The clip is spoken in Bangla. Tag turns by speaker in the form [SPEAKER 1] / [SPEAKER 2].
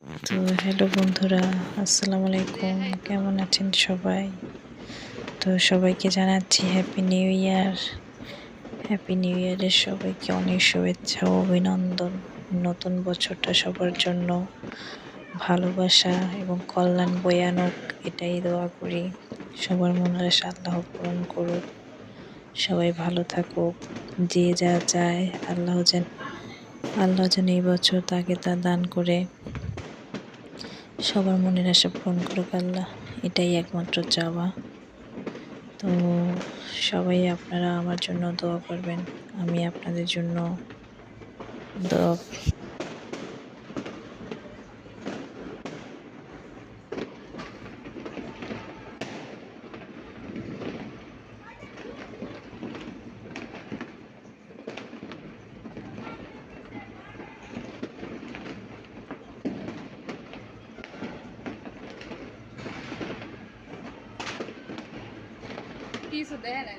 [SPEAKER 1] তো হ্যালো বন্ধুরা, আসসালামু আলাইকুম। কেমন আছেন সবাই? তো সবাইকে জানাচ্ছি happy new year. Happy new ইয়ারের সবাইকে অনেক শুভেচ্ছা ও অভিনন্দন। নতুন বছরটা সবার জন্য ভালোবাসা এবং কল্যাণ বয়ে আনুক, এটাই দোয়া করি। সবার মনের আশা আল্লাহ পূরণ করুক। সবাই ভালো থাকুক। যে যা চায় আল্লাহ যেন এই বছর তাকে তা দান করে সবার মনের আশা পূরণ করুক আল্লাহ। এটাই একমাত্র চাওয়া। তো সবাই আপনারা আমার জন্য দোয়া করবেন। আমি আপনাদের জন্য দোয়া
[SPEAKER 2] Piso dela.